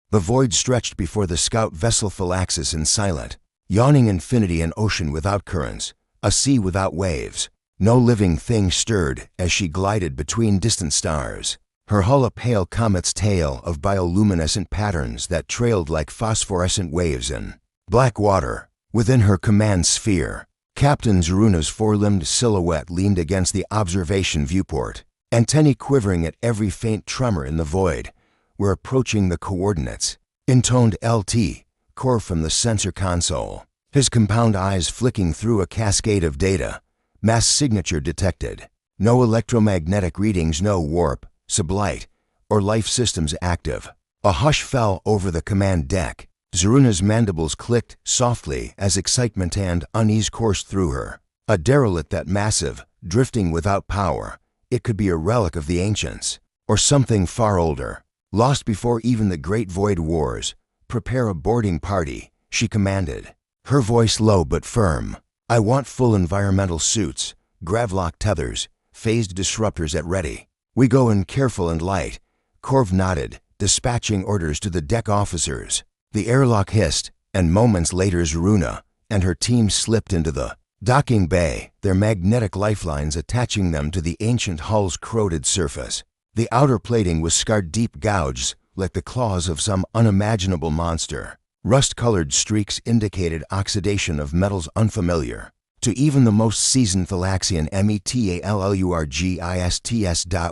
The void stretched before the scout vessel Phylaxis in silent, yawning infinity, an ocean without currents, a sea without waves. No living thing stirred as she glided between distant stars, her hull a pale comet's tail of bioluminescent patterns that trailed like phosphorescent waves in black water. Within her command sphere, Captain Zaruna's four-limbed silhouette leaned against the observation viewport, antennae quivering at every faint tremor in the void. "We're approaching the coordinates," intoned LT, Core from the sensor console, his compound eyes flicking through a cascade of data. Mass signature detected. No electromagnetic readings, no warp, sublight, or life systems active. A hush fell over the command deck. Zaruna's mandibles clicked softly as excitement and unease coursed through her. A derelict, that massive, drifting without power. It could be a relic of the ancients, or something far older, lost before even the great void wars. "Prepare a boarding party," she commanded, her voice low but firm. "I want full environmental suits, gravlock tethers, phased disruptors at ready. We go in careful and light." Corv nodded, dispatching orders to the deck officers. The airlock hissed, and moments later Zaruna and her team slipped into the docking bay, their magnetic lifelines attaching them to the ancient hull's corroded surface. The outer plating was scarred deep gouges like the claws of some unimaginable monster. Rust-colored streaks indicated oxidation of metals unfamiliar to even the most seasoned Phylaxian. METALLURGISTS.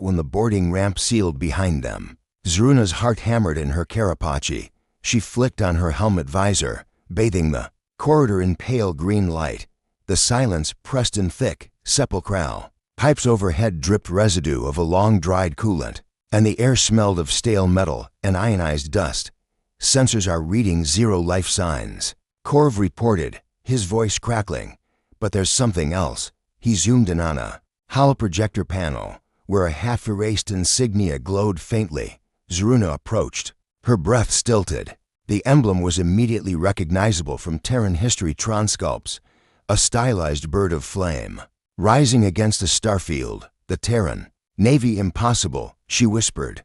When the boarding ramp sealed behind them, Zaruna's heart hammered in her carapace. She flicked on her helmet visor, bathing the corridor in pale green light. The silence pressed in thick, sepulchral. Pipes overhead dripped residue of a long-dried coolant, and the air smelled of stale metal and ionized dust. "Sensors are reading 0 life signs," Corv reported, his voice crackling. "But there's something else." He zoomed in on a holoprojector panel, where a half-erased insignia glowed faintly. Zaruna approached, her breath stilted. The emblem was immediately recognizable from Terran history Tronsculpts, a stylized bird of flame, rising against a starfield. "The Terran Navy, impossible," she whispered.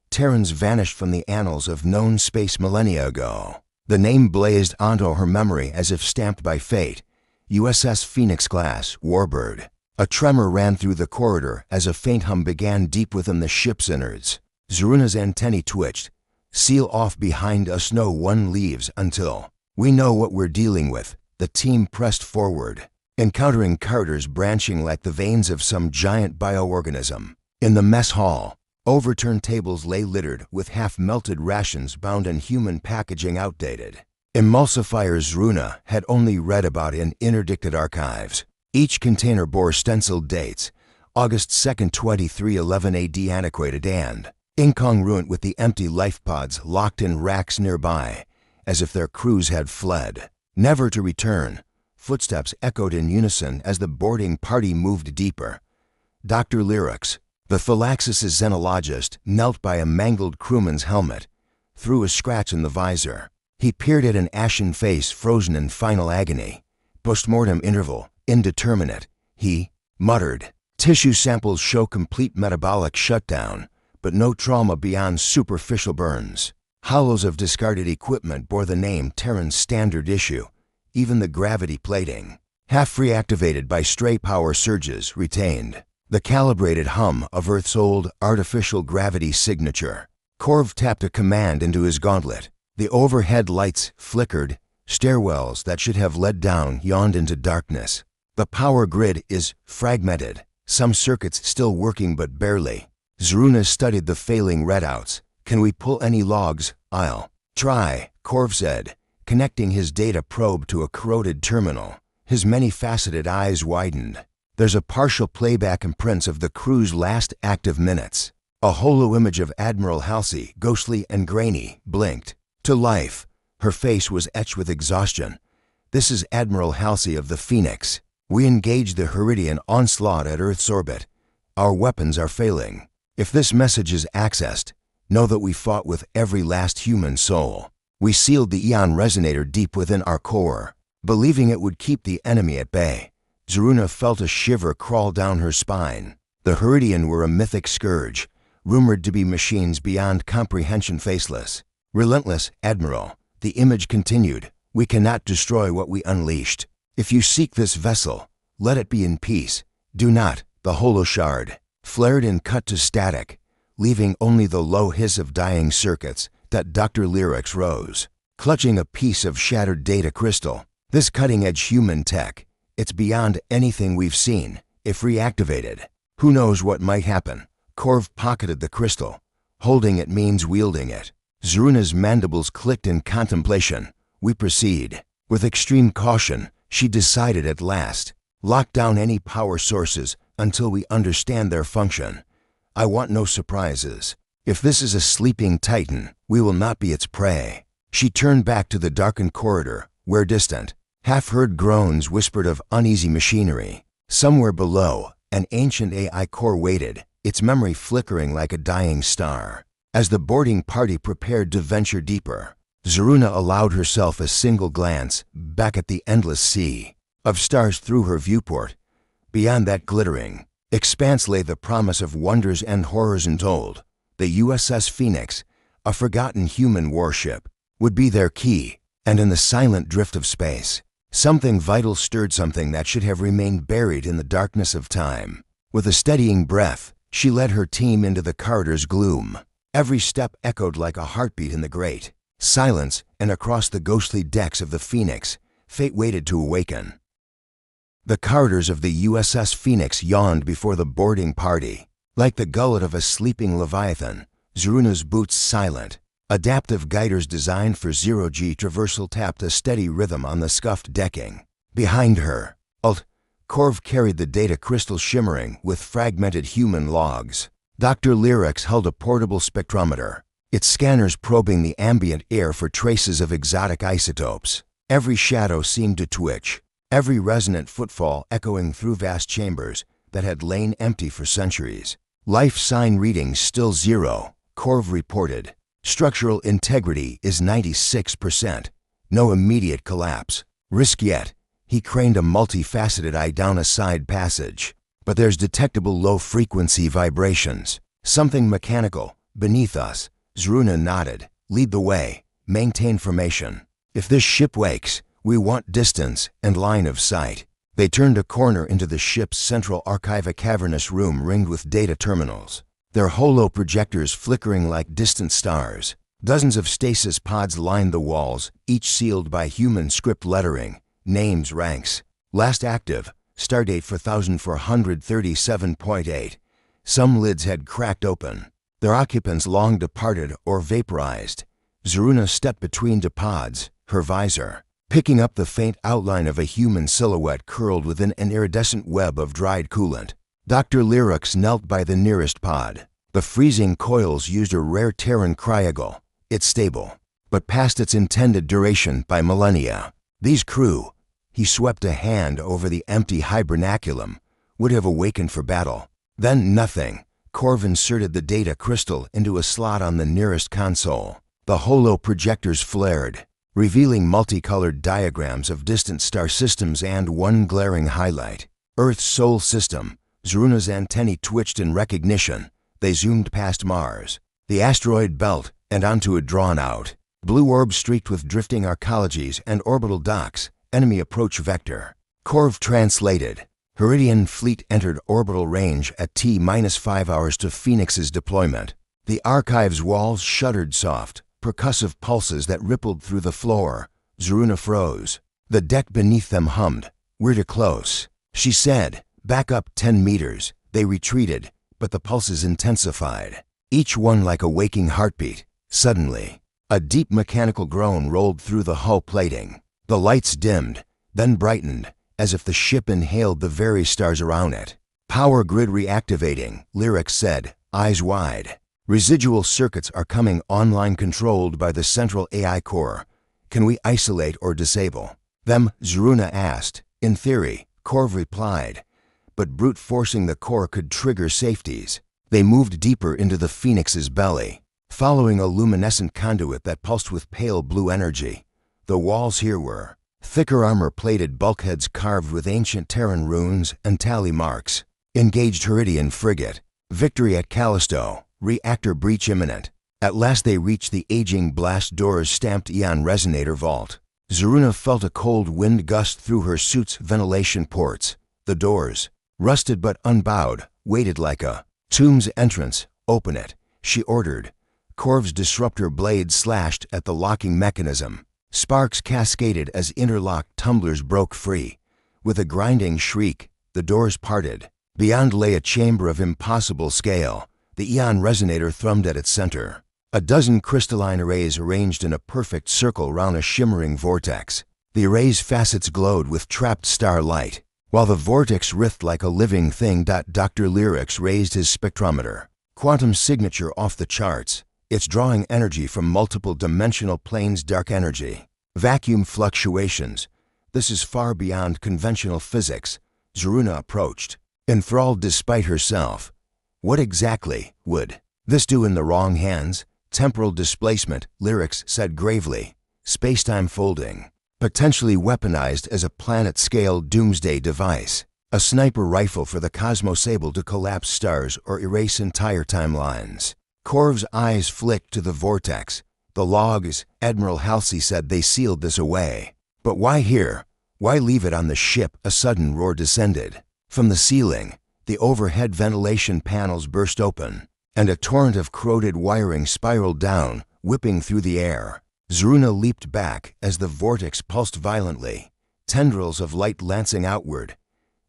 "Terrans vanished from the annals of known space millennia ago." The name blazed onto her memory as if stamped by fate. USS Phoenix class, Warbird. A tremor ran through the corridor as a faint hum began deep within the ship's innards. Zaruna's antennae twitched. "Seal off behind us, no one leaves until we know what we're dealing with." The team pressed forward, encountering corridors branching like the veins of some giant bioorganism. In the mess hall, overturned tables lay littered with half-melted rations bound in human packaging, outdated emulsifiers Zaruna had only read about in interdicted archives. Each container bore stenciled dates, August 2nd, 2311 AD, antiquated and incongruent with the empty life pods locked in racks nearby, as if their crews had fled, never to return. Footsteps echoed in unison as the boarding party moved deeper. Dr. Lyrics, the Phylaxis xenologist, knelt by a mangled crewman's helmet, through a scratch in the visor. He peered at an ashen face frozen in final agony. "Postmortem interval, indeterminate," he muttered. "Tissue samples show complete metabolic shutdown, but no trauma beyond superficial burns." Hollows of discarded equipment bore the name Terran Standard Issue. Even the gravity plating, half reactivated by stray power surges, retained the calibrated hum of Earth's old artificial gravity signature. Corv tapped a command into his gauntlet. The overhead lights flickered. Stairwells that should have led down yawned into darkness. "The power grid is fragmented, some circuits still working but barely." Zaruna studied the failing readouts. "Can we pull any logs?" "I'll try," Corv said, connecting his data probe to a corroded terminal. His many-faceted eyes widened. "There's a partial playback imprints of the crew's last active minutes." A holo image of Admiral Halsey, ghostly and grainy, blinked to life. Her face was etched with exhaustion. "This is Admiral Halsey of the Phoenix. We engaged the Heridian onslaught at Earth's orbit. Our weapons are failing. If this message is accessed, know that we fought with every last human soul. We sealed the Eon resonator deep within our core, believing it would keep the enemy at bay." Zaruna felt a shiver crawl down her spine. The Heridian were a mythic scourge, rumored to be machines beyond comprehension, faceless, Relentless, Admiral, the image continued. We cannot destroy what we unleashed. If you seek this vessel, let it be in peace. Do not. The holoshard flared and cut to static, leaving only the low hiss of dying circuits. That Dr. Lyrics rose, clutching a piece of shattered data crystal. This cutting-edge human tech, it's beyond anything we've seen. If reactivated, who knows what might happen? Korv pocketed the crystal. Holding it means wielding it. Zaruna's mandibles clicked in contemplation. We proceed. With extreme caution, she decided at last. Lock down any power sources until we understand their function. I want no surprises. If this is a sleeping titan, we will not be its prey. She turned back to the darkened corridor, where distant, half-heard groans whispered of uneasy machinery. Somewhere below, an ancient AI core waited, its memory flickering like a dying star. As the boarding party prepared to venture deeper, Zaruna allowed herself a single glance back at the endless sea of stars through her viewport. Beyond that glittering expanse lay the promise of wonders and horrors untold. The USS Phoenix, a forgotten human warship, would be their key, and in the silent drift of space, something vital stirred, something that should have remained buried in the darkness of time. With a steadying breath, she led her team into the corridor's gloom. Every step echoed like a heartbeat in the great silence, and across the ghostly decks of the Phoenix, fate waited to awaken. The corridors of the USS Phoenix yawned before the boarding party. Like the gullet of a sleeping leviathan, Zaruna's boots silent. Adaptive guiders designed for zero-G traversal tapped a steady rhythm on the scuffed decking. Behind her, Korv carried the data crystal shimmering with fragmented human logs. Dr. Lyrics held a portable spectrometer, its scanners probing the ambient air for traces of exotic isotopes. Every shadow seemed to twitch, every resonant footfall echoing through vast chambers that had lain empty for centuries. Life sign readings still 0, Korv reported. Structural integrity is 96%. No immediate collapse. Risk yet. He craned a multifaceted eye down a side passage. But there's detectable low-frequency vibrations. Something mechanical. Beneath us. Zaruna nodded. Lead the way. Maintain formation. If this ship wakes, we want distance and line of sight. They turned a corner into the ship's central archive, a cavernous room ringed with data terminals, their holo projectors flickering like distant stars. Dozens of stasis pods lined the walls, each sealed by human script lettering, names, ranks. Last active, stardate 4437.8. Some lids had cracked open, their occupants long departed or vaporized. Zaruna stepped between the pods, her visor picking up the faint outline of a human silhouette curled within an iridescent web of dried coolant. Dr. Lyrics knelt by the nearest pod. The freezing coils used a rare Terran cryogal. It's stable, but past its intended duration by millennia. These crew, he swept a hand over the empty hibernaculum, would have awakened for battle. Then nothing. Korv inserted the data crystal into a slot on the nearest console. The holo projectors flared, revealing multicolored diagrams of distant star systems and one glaring highlight. Earth's Sol system. Zaruna's antennae twitched in recognition. They zoomed past Mars, the asteroid belt, and onto a drawn-out blue orb streaked with drifting arcologies and orbital docks. Enemy approach vector. Korv translated. Heridian fleet entered orbital range at T-5 hours to Phoenix's deployment. The archive's walls shuddered soft, percussive pulses that rippled through the floor. Zaruna froze. The deck beneath them hummed. We're too close, she said. Back up 10 meters. They retreated, but the pulses intensified, each one like a waking heartbeat. Suddenly, a deep mechanical groan rolled through the hull plating. The lights dimmed, then brightened, as if the ship inhaled the very stars around it. Power grid reactivating, Lyrics said, eyes wide. Residual circuits are coming online, controlled by the central AI core. Can we isolate or disable them? Zaruna asked. In theory, Korv replied, but brute forcing the core could trigger safeties. They moved deeper into the Phoenix's belly, following a luminescent conduit that pulsed with pale blue energy. The walls here were thicker armor-plated bulkheads carved with ancient Terran runes and tally marks. Engaged Heridian frigate. Victory at Callisto. Reactor breach imminent. At last they reached the aging blast doors stamped Eon Resonator Vault. Zeruna felt a cold wind gust through her suit's ventilation ports. The doors, rusted but unbowed, waited like a tomb's entrance. "Open it," she ordered. Corv's disruptor blade slashed at the locking mechanism. Sparks cascaded as interlocked tumblers broke free. With a grinding shriek, the doors parted. Beyond lay a chamber of impossible scale. The Eon Resonator thrummed at its center. A dozen crystalline arrays arranged in a perfect circle round a shimmering vortex. The array's facets glowed with trapped starlight, while the vortex writhed like a living thing. Dr. Lyrics raised his spectrometer. Quantum signature off the charts. It's drawing energy from multiple dimensional planes. Dark energy. Vacuum fluctuations. This is far beyond conventional physics. Zeruna approached, enthralled despite herself. What exactly would this do in the wrong hands? Temporal displacement, Lyrics said gravely. Spacetime folding. Potentially weaponized as a planet-scale doomsday device. A sniper rifle for the Cosmosable to collapse stars or erase entire timelines. Corv's eyes flicked to the vortex. The logs, Admiral Halsey said they sealed this away. But why here? Why leave it on the ship? A sudden roar descended. From the ceiling, the overhead ventilation panels burst open, and a torrent of corroded wiring spiraled down, whipping through the air. Zeruna leaped back as the vortex pulsed violently, tendrils of light lancing outward.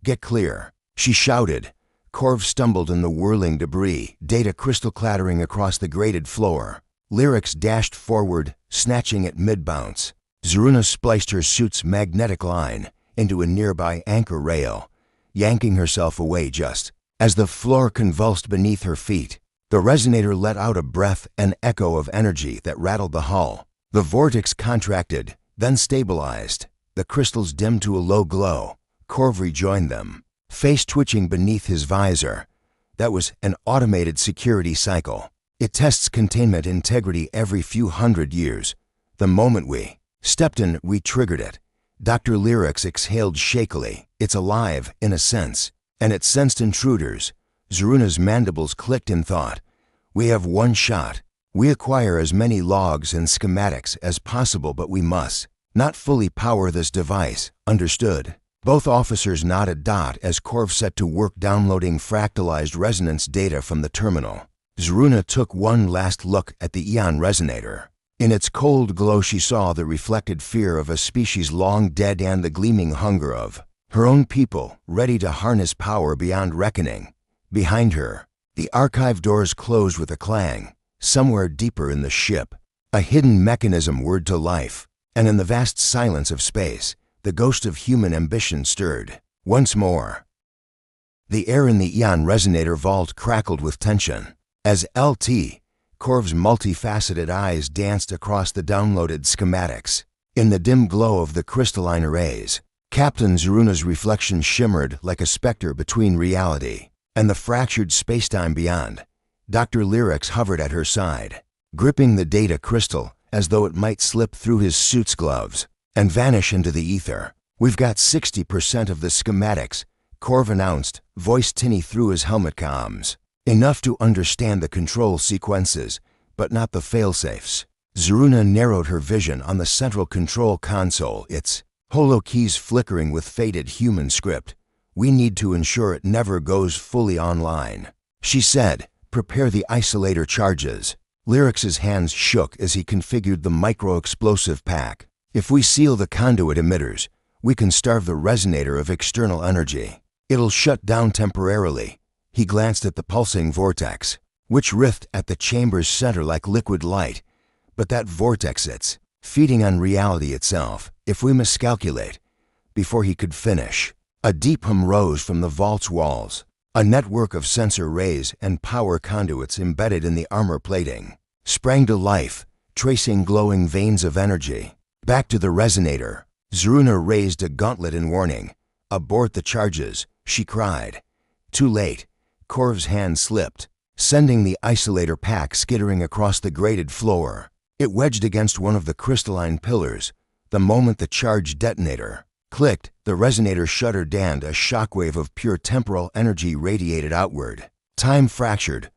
"Get clear," she shouted. Corv stumbled in the whirling debris, data crystal clattering across the grated floor. Lyrics dashed forward, snatching at mid-bounce. Zeruna spliced her suit's magnetic line into a nearby anchor rail, yanking herself away just as the floor convulsed beneath her feet. The resonator let out a breath, an echo of energy that rattled the hull. The vortex contracted, then stabilized. The crystals dimmed to a low glow. Corv rejoined them, face twitching beneath his visor. That was an automated security cycle. It tests containment integrity every few hundred years. The moment we stepped in, we triggered it. Dr. Lyrics exhaled shakily. It's alive, in a sense, and it sensed intruders. Zeruna's mandibles clicked in thought. We have one shot. We acquire as many logs and schematics as possible, but we must not fully power this device. Understood? Both officers nodded. As Corv set to work downloading fractalized resonance data from the terminal. Zeruna took one last look at the Eon Resonator. In its cold glow she saw the reflected fear of a species long dead and the gleaming hunger of her own people, ready to harness power beyond reckoning. Behind her, the archive doors closed with a clang. Somewhere deeper in the ship, a hidden mechanism whirred to life, and in the vast silence of space, the ghost of human ambition stirred. Once more, the air in the Eon Resonator vault crackled with tension. As Lt. Corv's multifaceted eyes danced across the downloaded schematics. In the dim glow of the crystalline arrays, Captain Zeruna's reflection shimmered like a specter between reality and the fractured spacetime beyond. Dr. Lyrics hovered at her side, gripping the data crystal as though it might slip through his suit's gloves and vanish into the ether. "We've got 60% of the schematics," Corv announced, voice tinny through his helmet comms. "Enough to understand the control sequences, but not the failsafes." Zeruna narrowed her vision on the central control console, its holokeys flickering with faded human script. "We need to ensure it never goes fully online," she said. "Prepare the isolator charges." Lyrics's hands shook as he configured the micro-explosive pack. "If we seal the conduit emitters, we can starve the resonator of external energy. It'll shut down temporarily." He glanced at the pulsing vortex, which writhed at the chamber's center like liquid light. "But that vortex, it's feeding on reality itself. If we miscalculate..." Before he could finish, a deep hum rose from the vault's walls. A network of sensor rays and power conduits embedded in the armor plating sprang to life, tracing glowing veins of energy. Back to the resonator. Zeruna raised a gauntlet in warning. "Abort the charges," she cried. Too late. Corv's hand slipped, sending the isolator pack skittering across the grated floor. It wedged against one of the crystalline pillars. The moment the charge detonator clicked, the resonator shuddered and a shockwave of pure temporal energy radiated outward. Time fractured.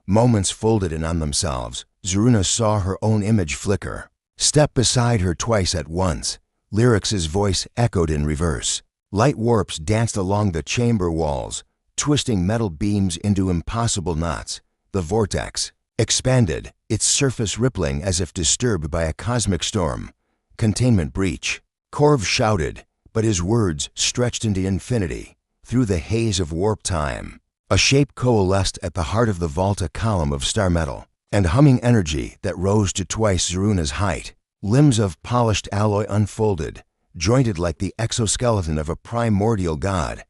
Moments folded in on themselves, Zeruna saw her own image flicker. Step beside her twice at once. Lyrix's voice echoed in reverse. Light warps danced along the chamber walls, twisting metal beams into impossible knots. The vortex expanded, its surface rippling as if disturbed by a cosmic storm. Containment breach. Korv shouted, but his words stretched into infinity. Through the haze of warp time, a shape coalesced at the heart of the vault, a column of star metal and humming energy that rose to twice Zeruna's height. Limbs of polished alloy unfolded, jointed like the exoskeleton of a primordial god.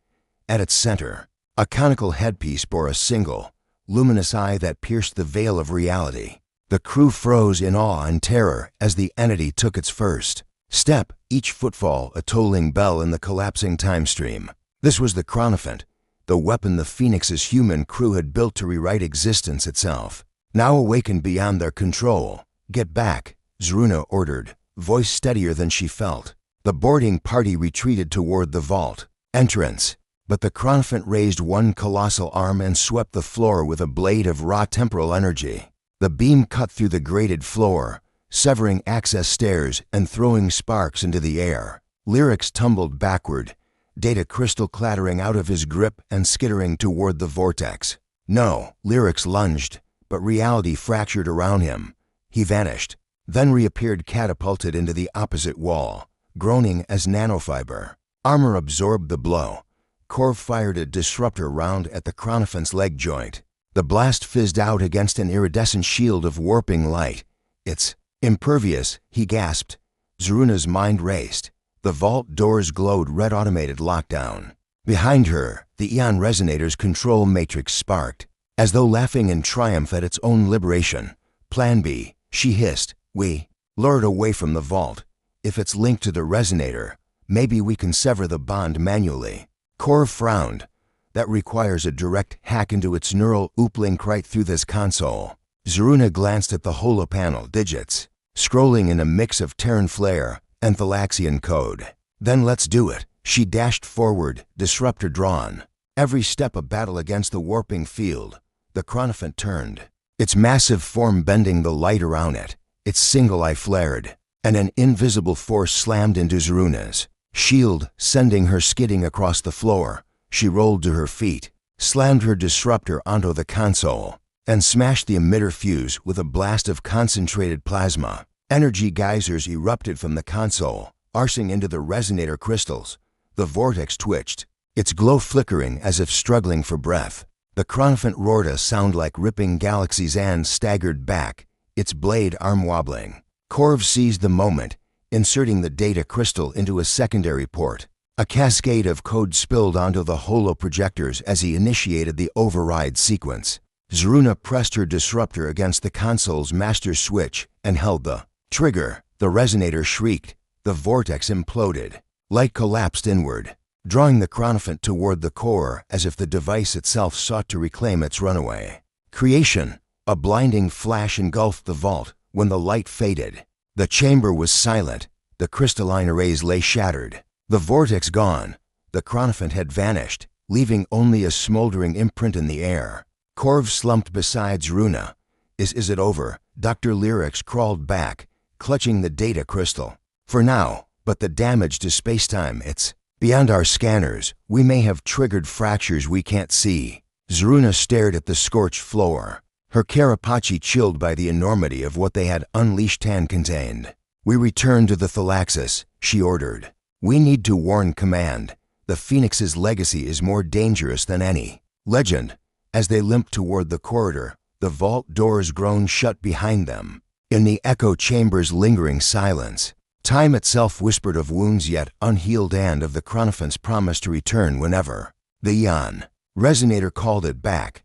At its center, a conical headpiece bore a single, luminous eye that pierced the veil of reality. The crew froze in awe and terror as the entity took its first step, each footfall a tolling bell in the collapsing time stream. This was the Chronophant, the weapon the Phoenix's human crew had built to rewrite existence itself. Now awakened beyond their control. Get back, Zeruna ordered, voice steadier than she felt. The boarding party retreated toward the vault entrance, but the Chronophant raised one colossal arm and swept the floor with a blade of raw temporal energy. The beam cut through the grated floor, severing access stairs and throwing sparks into the air. Lyrix tumbled backward, data crystal clattering out of his grip and skittering toward the vortex. No, Lyrix lunged, but reality fractured around him. He vanished, then reappeared catapulted into the opposite wall, groaning as nanofiber. Armor absorbed the blow. Korv fired a disruptor round at the Chronophant's leg joint. The blast fizzed out against an iridescent shield of warping light. It's impervious, he gasped. Zeruna's mind raced. The vault doors glowed red automated lockdown. Behind her, the Eon Resonator's control matrix sparked, as though laughing in triumph at its own liberation. Plan B, she hissed. We lured away from the vault. If it's linked to the resonator, maybe we can sever the bond manually. Korv frowned. That requires a direct hack into its neural link right through this console. Zeruna glanced at the holopanel digits, scrolling in a mix of Terran flare and Thalaxian code. Then let's do it. She dashed forward, disruptor drawn. Every step a battle against the warping field. The Chronophant turned, its massive form bending the light around it. Its single eye flared, and an invisible force slammed into Zeruna's shield, sending her skidding across the floor. She rolled to her feet, slammed her disruptor onto the console, and smashed the emitter fuse with a blast of concentrated plasma. Energy geysers erupted from the console, arcing into the resonator crystals. The vortex twitched, its glow flickering as if struggling for breath. The Chronophant roared a sound like ripping galaxies and staggered back, its blade arm wobbling. Korv seized the moment, inserting the data crystal into a secondary port. A cascade of code spilled onto the holoprojectors as he initiated the override sequence. Zeruna pressed her disruptor against the console's master switch and held the trigger. The resonator shrieked. The vortex imploded. Light collapsed inward, drawing the Chronophant toward the core as if the device itself sought to reclaim its runaway. Creation! A blinding flash engulfed the vault when the light faded. The chamber was silent. The crystalline arrays lay shattered. The vortex gone. The Chronophant had vanished, leaving only a smoldering imprint in the air. Korv slumped beside Zeruna. Is it over? Dr. Lyrix crawled back, clutching the data crystal. For now, but the damage to spacetime, it's beyond our scanners. We may have triggered fractures we can't see. Zeruna stared at the scorched floor, her carapace chilled by the enormity of what they had unleashed and contained. We return to the Thalaxis, she ordered. We need to warn Command. The Phoenix's legacy is more dangerous than any legend. As they limped toward the corridor, the vault doors groaned shut behind them. In the echo chamber's lingering silence, time itself whispered of wounds yet unhealed and of the Chronophant's promise to return whenever the Eon Resonator called it back.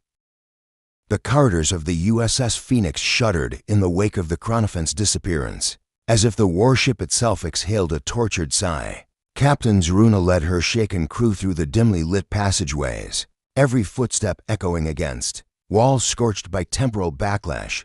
The corridors of the USS Phoenix shuddered in the wake of the Chronophant's disappearance, as if the warship itself exhaled a tortured sigh. Captain Zeruna led her shaken crew through the dimly lit passageways, every footstep echoing against walls scorched by temporal backlash.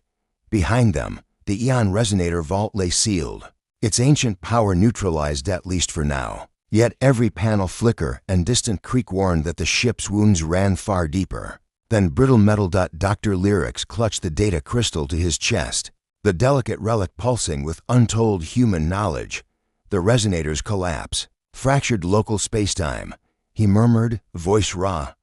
Behind them, the Eon Resonator vault lay sealed, its ancient power neutralized at least for now. Yet every panel flicker and distant creak warned that the ship's wounds ran far deeper. then brittle metal. Dr. Lyrics clutched the data crystal to his chest, the delicate relic pulsing with untold human knowledge. The resonators collapse. Fractured local spacetime. He murmured, voice raw.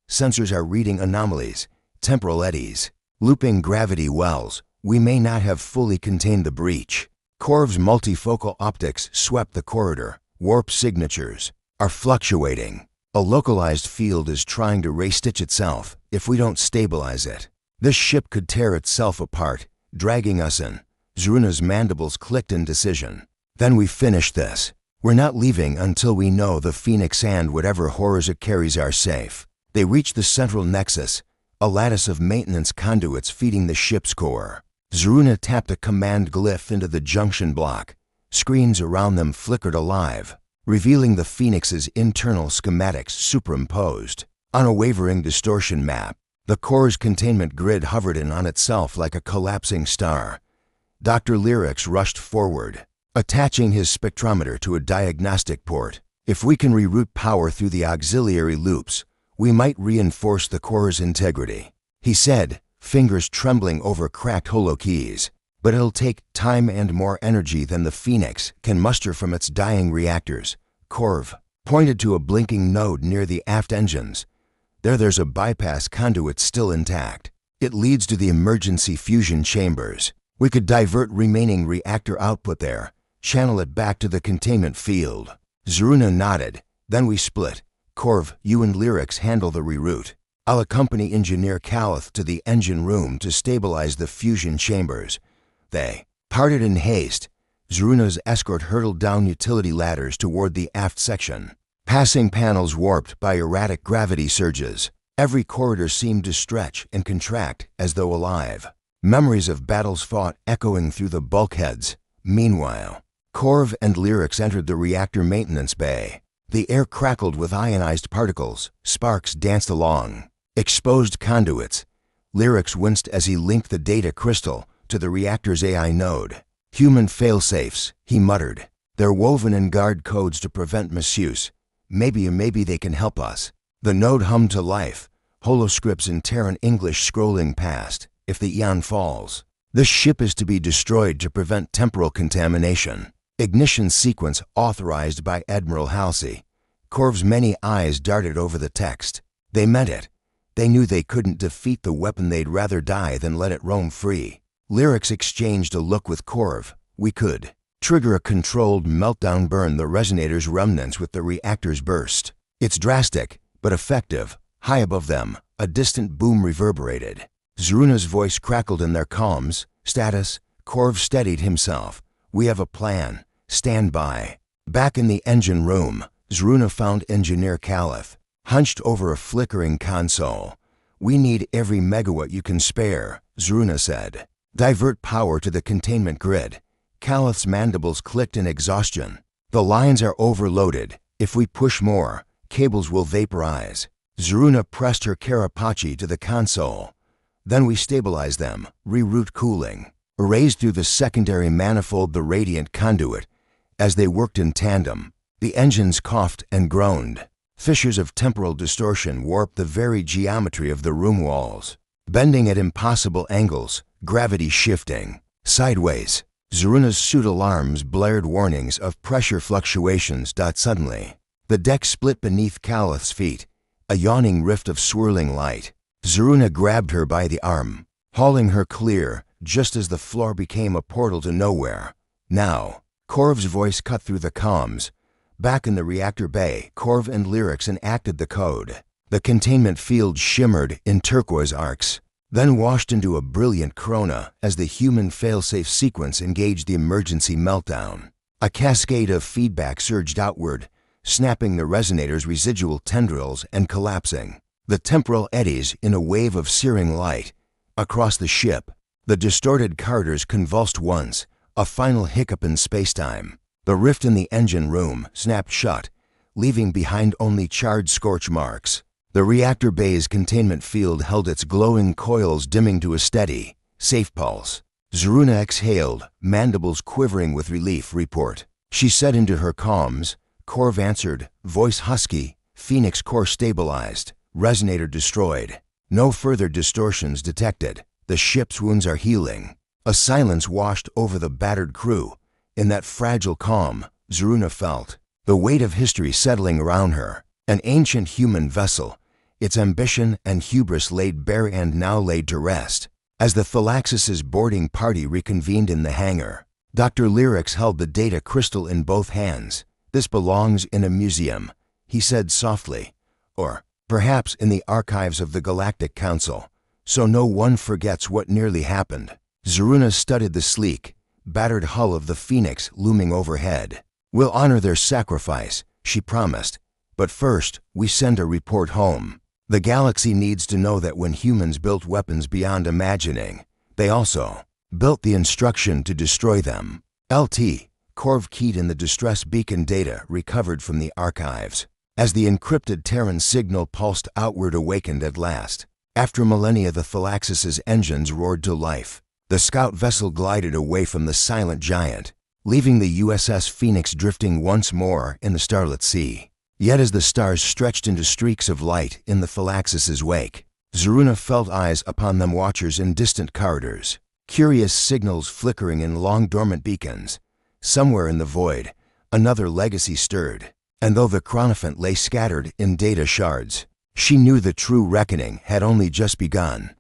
Sensors are reading anomalies, temporal eddies, looping gravity wells. We may not have fully contained the breach. Korv's multifocal optics swept the corridor. Warp signatures are fluctuating. A localized field is trying to restitch itself if we don't stabilize it. This ship could tear itself apart, dragging us in. Zruna's mandibles clicked in decision. Then we finish this. We're not leaving until we know the Phoenix and whatever horrors it carries are safe. They reached the central nexus, a lattice of maintenance conduits feeding the ship's core. Zruna tapped a command glyph into the junction block. Screens around them flickered alive, revealing the Phoenix's internal schematics superimposed on a wavering distortion map. The core's containment grid hovered in on itself like a collapsing star. Dr. Lyrics rushed forward, attaching his spectrometer to a diagnostic port. If we can reroute power through the auxiliary loops, we might reinforce the core's integrity, he said, fingers trembling over cracked holokeys. But it'll take time and more energy than the Phoenix can muster from its dying reactors. Korv pointed to a blinking node near the aft engines. There's a bypass conduit still intact. It leads to the emergency fusion chambers. We could divert remaining reactor output there, channel it back to the containment field. Zruna nodded. Then we split. Korv, you and Lyrics handle the reroute. I'll accompany Engineer Calith to the engine room to stabilize the fusion chambers. They parted in haste. Zruna's escort hurtled down utility ladders toward the aft section, passing panels warped by erratic gravity surges. Every corridor seemed to stretch and contract as though alive, memories of battles fought echoing through the bulkheads. Meanwhile, Korv and Lyrics entered the reactor maintenance bay. The air crackled with ionized particles. Sparks danced along exposed conduits. Lyrics winced as he linked the data crystal to the reactor's AI node. Human failsafes, he muttered. They're woven in guard codes to prevent misuse. Maybe they can help us. The node hummed to life, holoscripts in Terran English scrolling past. If the Eon falls, this ship is to be destroyed to prevent temporal contamination. Ignition sequence authorized by Admiral Halsey. Korv's many eyes darted over the text. They meant it. They knew they couldn't defeat the weapon. They'd rather die than let it roam free. Lyrics exchanged a look with Korv. We could trigger a controlled meltdown, burn the resonator's remnants with the reactor's burst. It's drastic, but effective. High above them, a distant boom reverberated. Zruna's voice crackled in their comms. Status. Korv steadied himself. We have a plan. Stand by. Back in the engine room, Zruna found Engineer Calith, hunched over a flickering console. We need every megawatt you can spare, Zruna said. Divert power to the containment grid. Calith's mandibles clicked in exhaustion. The lines are overloaded. If we push more, cables will vaporize. Zruna pressed her carapace to the console. Then we stabilize them, reroute cooling. Erased through the secondary manifold the radiant conduit. As they worked in tandem, the engines coughed and groaned. Fissures of temporal distortion warped the very geometry of the room walls, bending at impossible angles, gravity shifting. Sideways, Zruna's suit alarms blared warnings of pressure fluctuations. Suddenly, the deck split beneath Calith's feet, a yawning rift of swirling light. Zruna grabbed her by the arm, hauling her clear, just as the floor became a portal to nowhere. Now, Korv's voice cut through the comms. Back in the reactor bay, Korv and Lyrics enacted the code. The containment field shimmered in turquoise arcs, then washed into a brilliant corona as the human failsafe sequence engaged the emergency meltdown. A cascade of feedback surged outward, snapping the resonator's residual tendrils and collapsing. The temporal eddies in a wave of searing light. Across the ship, the distorted corridors convulsed once, a final hiccup in spacetime. The rift in the engine room snapped shut, leaving behind only charred scorch marks. The reactor bay's containment field held its glowing coils dimming to a steady, safe pulse. Zruna exhaled, mandibles quivering with relief. Report, she said into her comms. Korv answered, voice husky. Phoenix core stabilized, resonator destroyed. No further distortions detected. The ship's wounds are healing. A silence washed over the battered crew. In that fragile calm, Zruna felt the weight of history settling around her. An ancient human vessel, its ambition and hubris laid bare and now laid to rest. As the Thalaxis' boarding party reconvened in the hangar, Dr. Lyrics held the data crystal in both hands. "This belongs in a museum," he said softly, "or perhaps in the archives of the Galactic Council, so no one forgets what nearly happened." Zruna studied the sleek, battered hull of the Phoenix looming overhead. "We'll honor their sacrifice," she promised, "but first we send a report home. The galaxy needs to know that when humans built weapons beyond imagining, they also built the instruction to destroy them." LT, Corv keyed in the distress beacon data recovered from the archives. As the encrypted Terran signal pulsed outward, awakened at last. After millennia, the Thalaxis' engines roared to life. The scout vessel glided away from the silent giant, leaving the USS Phoenix drifting once more in the starlit sea. Yet as the stars stretched into streaks of light in the Thalaxis' wake, Zruna felt eyes upon them, watchers in distant corridors, curious signals flickering in long dormant beacons. Somewhere in the void, another legacy stirred, and though the chronophant lay scattered in data shards, she knew the true reckoning had only just begun.